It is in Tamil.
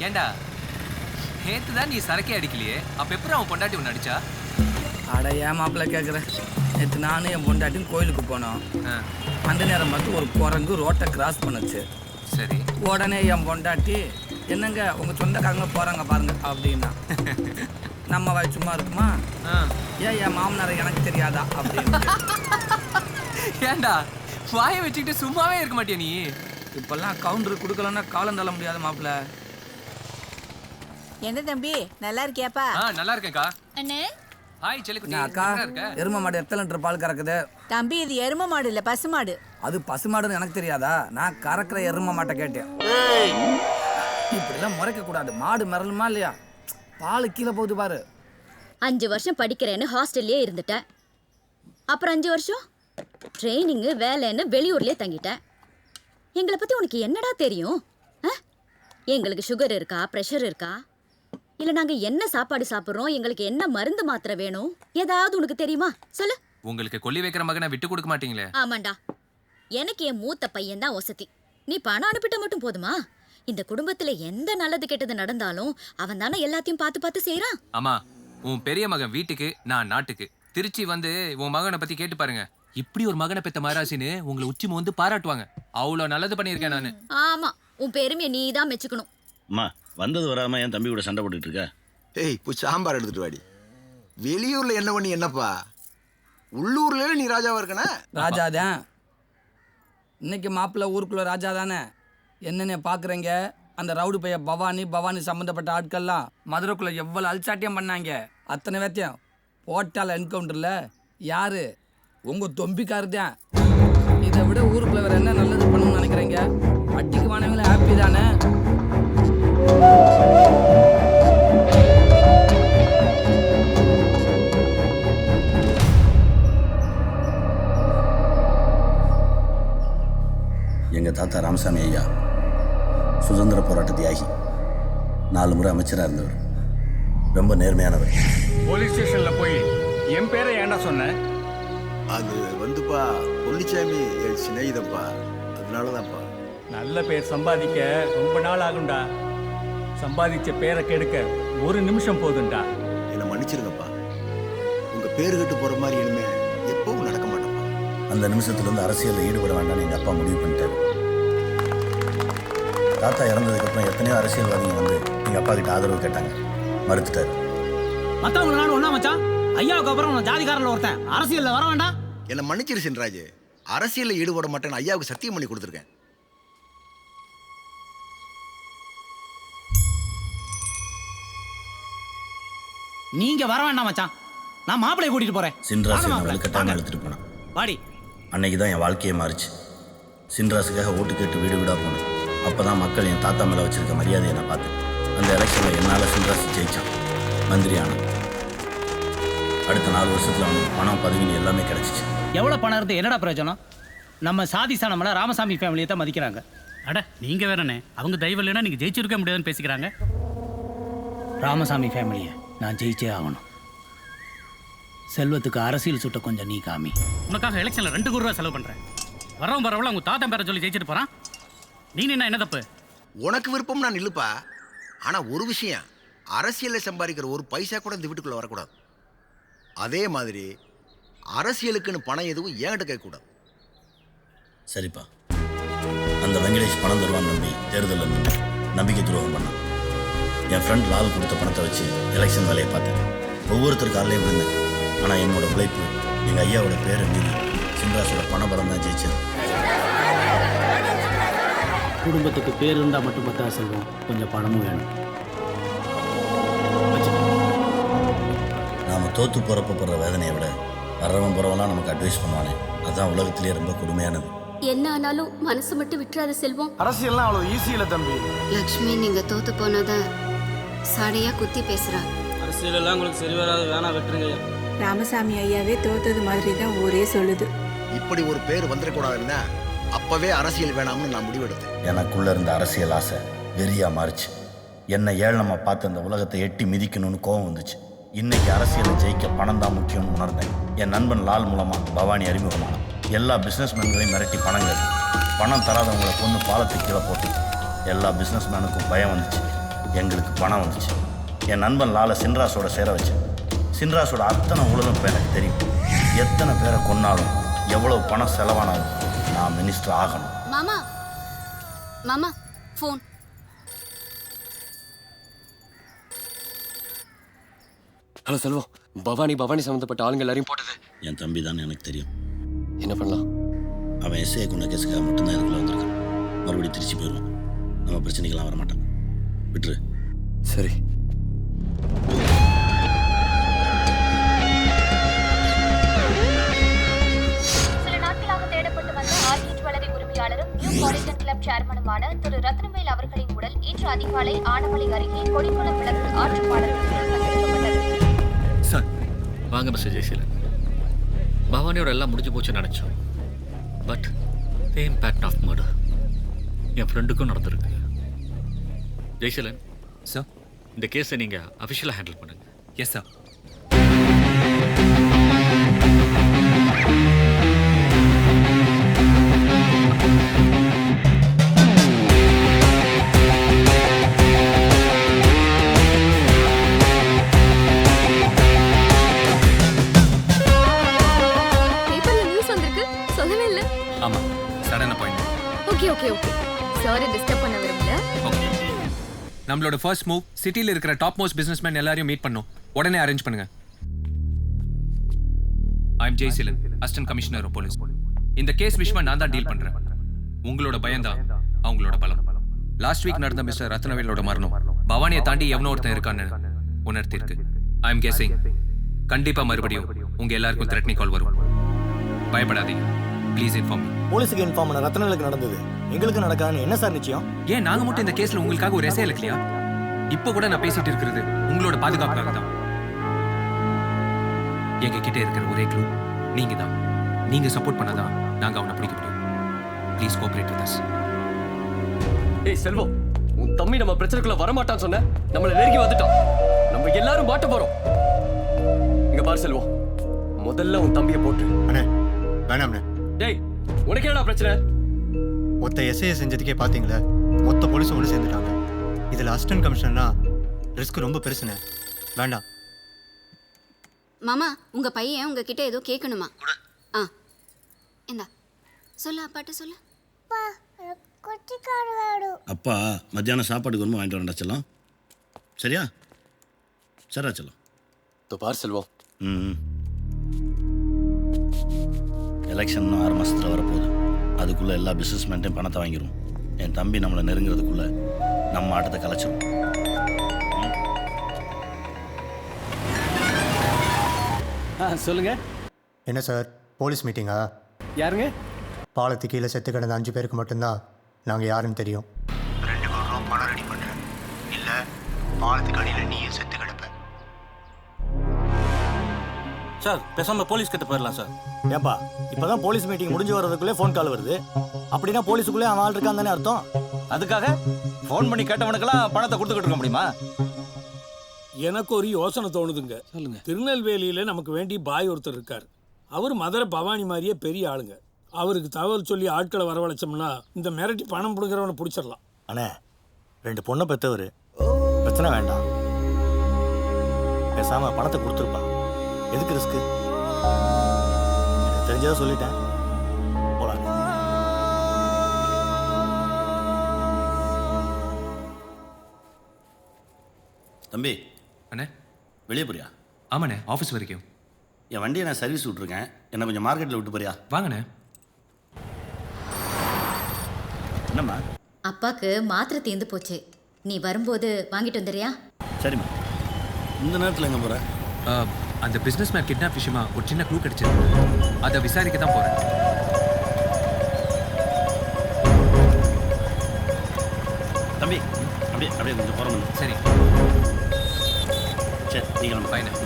ஏண்டா நேத்து தான் நீ சரக்கே அடிக்கலையே, அப்ப எப்படி அவன் பொண்டாட்டி ஒன்று அடிச்சா? அட ஏன் மாப்பிள்ள கேட்குறேன். நேற்று நானும் என் பொண்டாட்டியும் கோயிலுக்கு போனோம். அந்த நேரம் பார்த்து ஒரு குரங்கு ரோட்டை கிராஸ் பண்ணுச்சு. சரி. உடனே என் பொண்டாட்டி, என்னங்க உங்கள் சொந்தக்காரங்க போகிறாங்க பாருங்க அப்படின்னா. நம்ம வாய் சும்மா இருக்குமா? ஏன் என் மாமனாரை எனக்கு தெரியாதா அப்படின்னு. ஏண்டா வாயை வச்சுக்கிட்டு சும்மாவே இருக்க மாட்டியா நீ? இப்பெல்லாம் கவுண்டர் கொடுக்கலன்னா காலம் தள்ள முடியாத மாப்பிள்ள. என்ன தம்பி நல்லா இருக்கியாப்பா? நல்லா இருக்கேன்க்கா. அண்ணே ஹாய் செல்லுக்குட்டி. அக்கா, எரும மாடு எத்தனை லிட்டர் பால் கறக்குது? தம்பி இது எரும மாடு இல்ல பசு மாடு. அது பசு மாடுன்னு எனக்கு தெரியாதா? நான் கறக்கிற எரும மாட்டை கேட்டேன். இப்படிலாம் முறைக்க கூடாது. மாடு மிரளுமா இல்லையா? பால் கீழே போகுது பாரு. 5 வருஷம் படிக்கிறேன்னு ஹாஸ்டல்லே இருந்துட்டேன். அப்புறம் 5 வருஷம் ட்ரைனிங்கு வேலைன்னு வெளியூர்லேயே தங்கிட்டேன். எங்களை பற்றி உனக்கு என்னடா தெரியும்? எங்களுக்கு சுகர் இருக்கா, ப்ரெஷர் இருக்கா, இல்லை நாங்கள் என்ன சாப்பாடு சாப்பிட்றோம், எங்களுக்கு என்ன மருந்து மாத்திரை வேணும், ஏதாவது உனக்கு தெரியுமா? சொல்லு. உங்களுக்கு கொல்லி வைக்கிற மகனை விட்டு கொடுக்க மாட்டீங்களே? ஆமாண்டா, எனக்கு என் மூத்த பையன் தான் வசதி. நீ பணம் அனுப்பிட்ட மட்டும் போதுமா? இந்த குடும்பத்தில் எந்த நல்லது கெட்டது நடந்தாலும் அவன் தானே எல்லாத்தையும் பார்த்து பார்த்து செய்கிறான். ஆமா, உன் பெரிய மகன் வீட்டுக்கு, நான் நாட்டுக்கு. திருச்சி வந்து உன் மகனை பத்தி கேட்டு பாருங்க. இப்படி ஒரு மகனை பெத்த மகாராசின்னு உங்களை உச்சி வந்து பாராட்டுவாங்க. அவ்வளோ நல்லது பண்ணியிருக்கேன் நான். ஆமா, உன் பெருமையை நீ தான் மெச்சுக்கணும். அம்மா, வந்தது வராம என் தம்பி கூட சண்டை போட்டுட்டு இருக்க. ஏய், போய் சாம்பார் எடுத்துட்டு வாடி. வெளியூர்ல என்ன பண்ணி என்னப்பா? உள்ளூர்ல நீ ராஜாவா இருக்கனா? ராஜாதான். இன்னைக்கு மாப்பிள்ள ஊருக்குள்ள ராஜா தானே. என்னென்ன பாக்குறீங்க? அந்த ரவுடி பைய பவானி சம்பந்தப்பட்ட ஆட்கள்லாம் மதுரைக்குள்ள எவ்வளவு அல்சாட்டியம் பண்ணாங்க. அத்தனை வேத்தியம் போட்டால என்கவுண்டர்ல யாரு? உங்க தொம்பிக்காரு தான். இதை விட ஊருக்குள்ள வேற என்ன நல்லது பண்ணணும்னு நினைக்கிறீங்க? அட்டிக்கு வானவங்களே ஹாப்பி தானே. எங்கள் தாத்தா ராமசாமி ஐயா சுதந்திர போராட்ட தியாகி, 4 முறை அமைச்சராக இருந்தவர், ரொம்ப நேர்மையானவர். போலீஸ் ஸ்டேஷனில் போய் என் பேரை ஏன்டா சொன்ன? அது வந்துப்பா பொன்னிச்சாமி என் சிநேகிதப்பா, அதனாலதான்ப்பா. நல்ல பேர் சம்பாதிக்க ரொம்ப நாள் ஆகும்டா. சம்பாதிச்ச பேரை கெடுக்க 1 நிமிஷம் போதும்டா. என்னை மன்னிச்சிருங்கப்பா. உங்க பேரு கட்டு போற மாதிரி இனிமே எப்பவும் நடக்க மாட்டேன்ப்பா. அந்த நிமிஷத்துலேருந்து அரசியலில் ஈடுபட வேண்டாம்னு எங்கள் அப்பா முடிவு பண்ணிட்டாரு. தாத்தா இறந்ததுக்கப்புறம் எத்தனையோ அரசியல்வாதிகள் வந்து எங்கள் அப்பா கிட்ட ஆதரவு கேட்டாங்க, மறுத்துட்டாரு. மற்றவங்க நானும் ஒன்றா மச்சான். ஐயாவுக்கு அப்புறம் ஜாதிகாரில் ஒருத்தன் அரசியலில் வர வேண்டாம். என்னை மன்னிச்சிரு சின்ராஜ். அரசியலில் ஈடுபட மாட்டேன்னு ஐயாவுக்கு சத்தியம் பண்ணி கொடுத்துருக்கேன். நீங்க வர வேண்டாம் மச்சான், நான் மாப்பிளைய கூட்டிட்டு போறேன். சின்ராசு என்னை வலுக்கட்டாமல் எடுத்துகிட்டு போனான். வாடி. அன்னைக்கு தான் என் வாழ்க்கையே மாறிச்சு. சின்ராசுக்காக ஓட்டு கேட்டு வீடு வீடாக போனேன். அப்போ தான் மக்கள் என் தாத்தா மேலே வச்சிருக்க மரியாதையை நான் பார்த்தேன். அந்த எலெக்ஷனில் என்னால் சின்ராசு ஜெயிச்சான், மந்திரி ஆனான். அடுத்த 4 வருஷத்தில் அவனுக்கு பணம் பதவின்னு எல்லாமே கிடைச்சிச்சு. எவ்வளோ பணம் இருந்து என்னடா பிரயோஜனம்? நம்ம சாதி சாணம்ல ராமசாமி ஃபேமிலியை தான் மதிக்கிறாங்க. அட நீங்கள் வேறனே, அவங்க தெய்வம் இல்லைன்னா நீங்கள் ஜெயிச்சிருக்க முடியாதுன்னு பேசிக்கிறாங்க. ராமசாமி ஃபேமிலியை நான் ஜெயிச்சே ஆகணும். செல்வத்துக்கு அரசியல் சுட்ட கொஞ்சம் நீ காமி. உனக்காக எலெக்ஷனில் 2 கோடி ரூபா செலவு பண்ணுறேன். வரவும் வரவள அவங்க தாத்தா பேரை சொல்லி ஜெயிச்சிட்டு போகிறான். நீ என்ன தப்பு? உனக்கு விருப்பம் நான் நில்லுப்பா. ஆனா ஒரு விஷயம், அரசியலில் சம்பாதிக்கிற ஒரு பைசா கூட இந்த வீட்டுக்குள்ள வரக்கூடாது. அதே மாதிரி அரசியலுக்குன்னு பணம் எதுவும் என்கிட்ட கேட்கக்கூடாது. சரிப்பா. அந்த வெங்கடேஷ் பணம் தருவான்னு நம்பி தேர்தலில் நின்று நம்பிக்கை துரோகம் பண்ணான். என் ஃப்ரெண்ட் லால் கொடுத்த பணத்தை வச்சு எலெக்ஷன் வேலையை பார்த்தேன். ஒவ்வொருத்தர் காலையும் விழுந்தேன். ஆனால் என்னோட உழைப்பு, எங்கள் ஐயாவோட பேரை மீறி சின்ராசோட பணபலம் தான் ஜெயிச்சது. குடும்பத்துக்கு பேர் இருந்தால் மட்டும் பார்த்தா செல்வம், கொஞ்சம் பணமும் வேணும். நாம் தோற்று போகிறப்ப போடுற வேதனையை விட வர்றவன் போகிறவெல்லாம் நமக்கு அட்வைஸ் பண்ணுவானே, அதுதான் உலகத்திலேயே ரொம்ப கொடுமையானது. என்ன ஆனாலும் மனசு மட்டும் விட்டுறாத செல்வம். அரசியல்லாம் அவ்வளவு ஈஸி இல்லை தம்பி. லக்ஷ்மி நீங்க தோத்து போனதான் சாடையா குத்தி பேசுறா. அரசியல் எல்லாம் உங்களுக்கு சரி வராது, வேணா விட்டுருங்க. ராமசாமி ஐயாவே தோத்தது மாதிரி தான் ஊரே சொல்லுது. இப்படி ஒரு பேர் வந்துடக்கூடாதுன்னா அப்பவே அரசியல் வேணாம்னு நான் முடிவெடுத்தேன். எனக்குள்ளே இருந்த அரசியல் ஆசை வெறியாக மாறிச்சு. என்னை ஏழனமாக பார்த்து அந்த உலகத்தை எட்டி மிதிக்கணும்னு கோவம் வந்துச்சு. இன்னைக்கு அரசியலை ஜெயிக்க பணம் தான் முக்கியம்னு உணர்ந்தேன். என் நண்பன் லால் மூலமாக பவானி அறிமுகமான எல்லா பிஸ்னஸ்மேன்களையும் மிரட்டி பணம் கேட்டு, பணம் தராதவங்களை கொண்டு பாலத்துக்கு கீழே போட்டு எல்லா பிஸ்னஸ்மேனுக்கும் பயம் வந்துச்சு. எங்களுக்கு பணம் வந்துச்சு. என் நண்பன் லாலை சின்ராஸோட சேர வச்சேன். சின்ராஸோட அத்தனை ஊழலும் இப்போ எனக்கு தெரியும். எத்தனை பேரை கொன்னாலும் எவ்வளோ பணம் செலவானாலும் நான் மினிஸ்டர் ஆகணும். மாமா மாமா ஃபோன். ஹலோ செல்வம், பவானி சம்மந்தப்பட்ட ஆளுங்க எல்லாரையும் போட்டது என் தம்பி தான் எனக்கு தெரியும். என்ன பண்ணலாம்? அவன் எஸ்ஐ கொண்ட கேஸுக்காக மட்டும்தான் இதுக்குள்ளே வந்திருக்கான். மறுபடியும் திருச்சி போயிடுவான். நம்ம பிரச்சனைக்கெல்லாம் வரமாட்டான். விட்டுரு. சரி. சில நாட்களாக தேடப்பட்டு வந்த ஆர்கிட் வளரி உரிமையாளரும் நியூ பாலிடன் கிளப் சேர்மனுமான திரு ரத்னவேல் அவர்களின் உடல் இன்று அதிகாலை ஆனமலை அருகே கொடிக்குளம் விளக்கு ஆற்றுப்பாலத்தில் கண்டெடுக்கப்பட்டது. சார் வாங்க மிஸ்டர் ஜெயசீலன். பவானியோட எல்லாம் முடிஞ்சு போச்சுன்னு நினச்சோம். But the impact of murder என் ஃப்ரெண்டுக்கும் நடந்திருக்கு. ஜெய்சீலன் சார், இந்த கேஸை நீங்கள் அஃபிஷியலாக ஹேண்டில் பண்ணுங்க. Yes sir. ஆமா, sudden appointment. Okay sorry disturb பண்ண விரும்பல. ஓகே. நம்மளோட ஃபர்ஸ்ட் மூவ் சிட்டில இருக்கிற டாப் மோஸ்ட் பிசினஸ்மேன் எல்லாரையும் மீட் பண்ணோம். உடனே அரேஞ்ச் பண்ணுங்க. I am Jayaseelan, assistant commissioner of police. இந்த கேஸ் விஷயமா நான் தான் டீல் பண்றேன். உங்களோட பயம்தான் அவங்களோட பலம். லாஸ்ட் வீக் நடந்த மிஸ்டர் ரத்னவேலோட மரணம் பவானியை தாண்டி எவனோ ஒருத்தன் இருக்கான்னு உணர்த்திருக்கு. ஐ அம் கெஸிங் கண்டிப்பா மறுபடியும் உங்க எல்லாருக்கும் த்ரெட்னிங் கால் வரும். பயப்படாதீங்க. Please inform me. போலீஸுக்கு இன்ஃபார்ம் பண்ண ரத்னவேலுக்கு நடந்தது எங்களுக்கு நடக்காதுன்னு என்ன சார் நிச்சயம்? ஏன் நாங்க மட்டும் இந்த கேஸ்ல உங்களுக்காக ஒரு எஸ்ஐ இல்லையா? இப்போ கூட நான் பேசிட்டு இருக்கிறது உங்களோட பாதுகாப்புக்காக தான். எங்க கிட்ட இருக்கிற ஒரே க்ளூ நீங்க தான். நீங்க சப்போர்ட் பண்ணாதான் நாங்க அவனை பிடிக்க முடியும். Please cooperate with us. ஏய் செல்வம், உன் தம்பி நம்ம பிரச்சனைக்குள்ள வரமாட்டான்னு சொன்ன, நம்மளை நெருங்கி வந்துட்டான். நம்ம எல்லாரும் மாட்ட போறோம். இங்க பாரு செல்வம், முதல்ல உன் தம்பியை போட்டு. அண்ணே வேணாம்ண்ணே. டேய், உனக்கு என்னடா பிரச்சனை? மொத்த எஸ்ஐயை செஞ்சதுக்கே பார்த்தீங்களே, மொத்த போலீஸும் ஒன்று சேர்ந்துட்டாங்க. இதில் அசிஸ்டன்ட் கமிஷனர்னா ரிஸ்க் ரொம்ப பெருசுண்ணே. வேண்டாம். மாமா உங்க பையன் உங்ககிட்ட ஏதோ கேட்கணுமா? ஆ இந்தா சொல்லு, அப்பாட்ட சொல்லு. அப்பா மத்தியானம் சாப்பாடுக்கு வரும்போது வாங்கிட்டு வரண்டா செல்லம். சரியா? சரியா செல்லம்? பார் செல்வம், எலெக்ஷன் 6 மாதத்தில் வரப்போகுது. அதுக்குள்ளே எல்லா பிஸ்னஸ்மேன்ட்டையும் பணத்தை வாங்கிடுவோம். என் தம்பி நம்மளை நெருங்கிறதுக்குள்ளே நம்ம ஆட்டத்தை கலைச்சிடும். சொல்லுங்க. என்ன சார் போலீஸ் மீட்டிங்கா? யாருங்க? பாலத்து கீழே செத்து கிடந்த 5 பேருக்கு மட்டும்தான் நாங்கள் யாருன்னு தெரியும். 2 கோடி ரூபா பணம் ரெடி பண்ணுறேன். இல்லை பாலத்துக்கு அடியில் நீயே செத்து கிடப்ப. சார் பேசாம போலீஸ் கிட்ட போயிடலாம் சார். ஏப்பா இப்போதான் போலீஸ் மீட்டிங் முடிஞ்சு வர்றதுக்குள்ளே ஃபோன் கால் வருது. அப்படின்னா போலீஸுக்குள்ளே அவன் ஆள் இருக்கான் தானே அர்த்தம். அதுக்காக ஃபோன் பண்ணி கேட்டவனுக்கெல்லாம் பணத்தை கொடுத்துக்கிட்டு இருக்க முடியுமா? எனக்கு ஒரு யோசனை தோணுதுங்க. சொல்லுங்க. திருநெல்வேலியில நமக்கு வேண்டி பாய் ஒருத்தர் இருக்கார். அவர் மதுரை பவானி மாதிரியே பெரிய ஆளுங்க. அவருக்கு தகவல் சொல்லி ஆட்களை வரவழைச்சோம்னா இந்த மிரட்டி பணம் பிடுங்கிறவனை பிடிச்சிடலாம். அண்ணே 2 பொண்ணை பெற்றவர், பிரச்சனை வேண்டாம். பேசாம பணத்தை கொடுத்துருப்பா. எதுக்கு ரிஸ்க்கு? தெரிஞ்சதை சொல்லிட்டேன். போலாம். தம்பி அண்ணே. வெளியே போறியா? ஆமாண்ணே, ஆஃபீஸ் வரைக்கும். என் வண்டியை நான் சர்வீஸ் விட்டுருக்கேன். என்னை கொஞ்சம் மார்க்கெட்டில் விட்டு போறியா? வாங்கண்ணே. என்னம்மா? அப்பாக்கு மாத்திரை தீர்ந்து போச்சு. நீ வரும்போது வாங்கிட்டு வந்துறியா? சரிம்மா. இந்த நேரத்தில் எங்கே போகிற? அந்த பிஸ்னஸ்மேன் கிட்னாப் விஷயமா ஒரு சின்ன க்ளூ கிடைச்சிருக்கு. அதை விசாரிக்க தான் போகிறேன். தம்பி அப்படியே கொஞ்சம் போகிறோம். சரி சரி, நீங்கள் ஃபைனல்.